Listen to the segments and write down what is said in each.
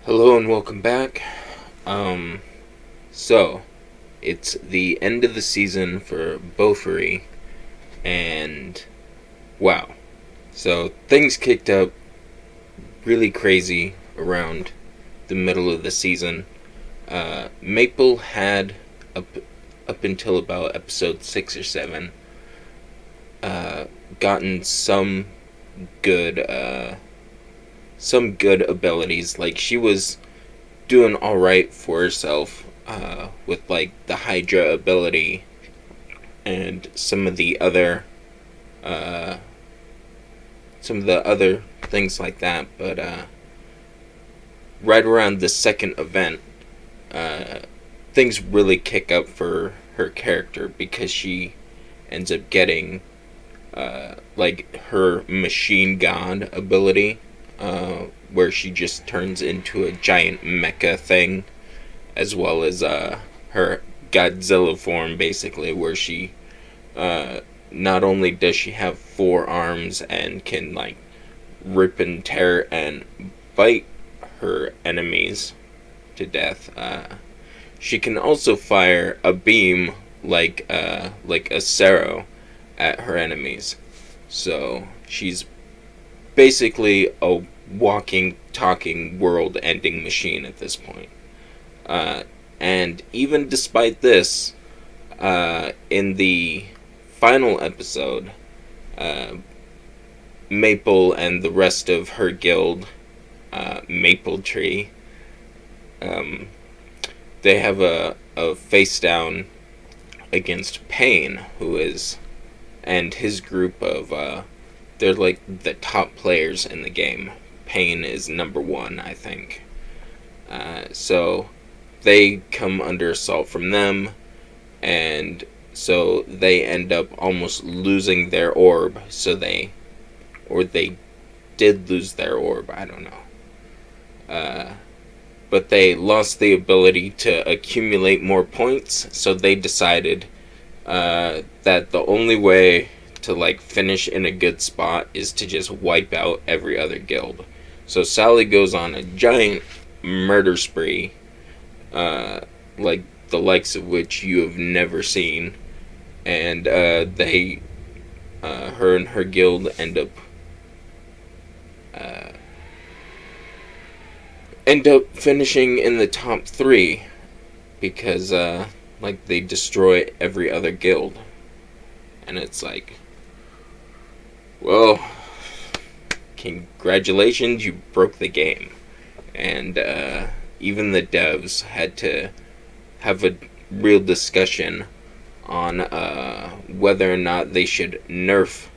Hello and welcome back. So it's the end of the season for BOFURI, and wow. So things kicked up really crazy around the middle of the season. Maple had up up until about episode 6 or 7 uh, gotten good some good abilities. Like she was doing all right for herself with like the Hydra ability and uh, some of the other things like that. But right around the second event, uh, things really kick up for her character because she ends up getting like her machine god ability, where she just turns into a giant mecha thing, as well as her Godzilla form, basically, where she uh, not only does she have 4 arms and can like rip and tear and bite her enemies to death, she can also fire a beam like a Sero at her enemies. So she's basically a walking, talking, world-ending machine at this point. Uh, and even despite this, in the final episode, uh, Maple and the rest of her guild, Maple Tree, um, they have a face down against Pain, who is, and his group of, they're like the top players in the game. Pain is number 1, I think. So they come under assault from them, and so they end up almost losing their orb. Or they did lose their orb, I don't know. But they lost the ability to accumulate more points, so they decided that the only way to like finish in a good spot is to just wipe out every other guild. So Sally goes on a giant murder spree, uh, like the likes of which you have never seen, and her and her guild uh, end up finishing in the top 3 because like they destroy every other guild, and it's like, well, congratulations, you broke the game. And even the devs had to have a real discussion on whether or not they should nerf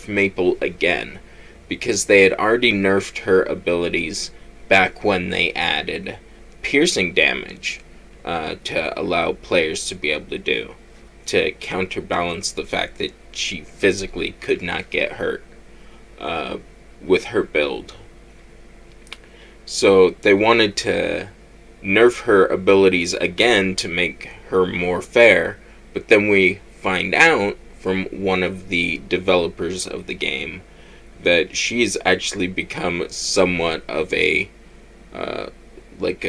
Maple again, because they had already nerfed her abilities back when they added piercing damage to allow players to be able to do, to counterbalance the fact that she physically could not get hurt with her build. So they wanted to nerf her abilities again to make her more fair, but then we find out from one of the developers of the game that she's actually become somewhat of a like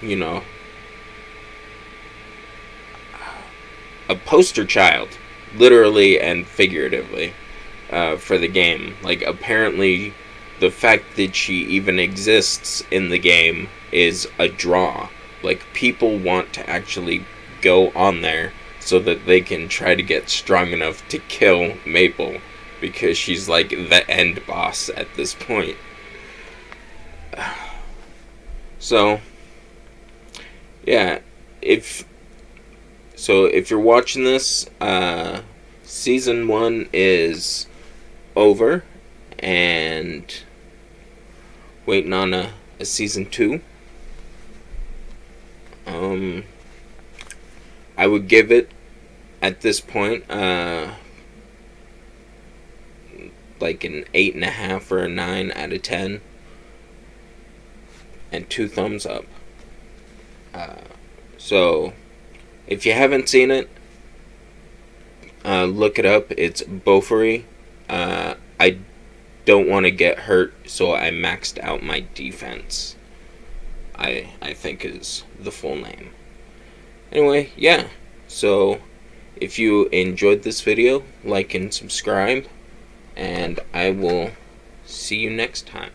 you know a poster child, literally and figuratively, for the game. Like, apparently, the fact that she even exists in the game is a draw. Like, people want to actually go on there so that they can try to get strong enough to kill Maple, because she's like the end boss at this point. So, yeah, if if you're watching this, season 1 is over, and waiting on a season 2. I would give it, at this point, like an 8.5 or a 9 out of 10, and 2 thumbs up. So if you haven't seen it, Look it up. It's BOFURI. I don't want to get hurt, so I maxed out my defense. I think is the full name. Anyway, yeah. So if you enjoyed this video, like and subscribe, and I will see you next time.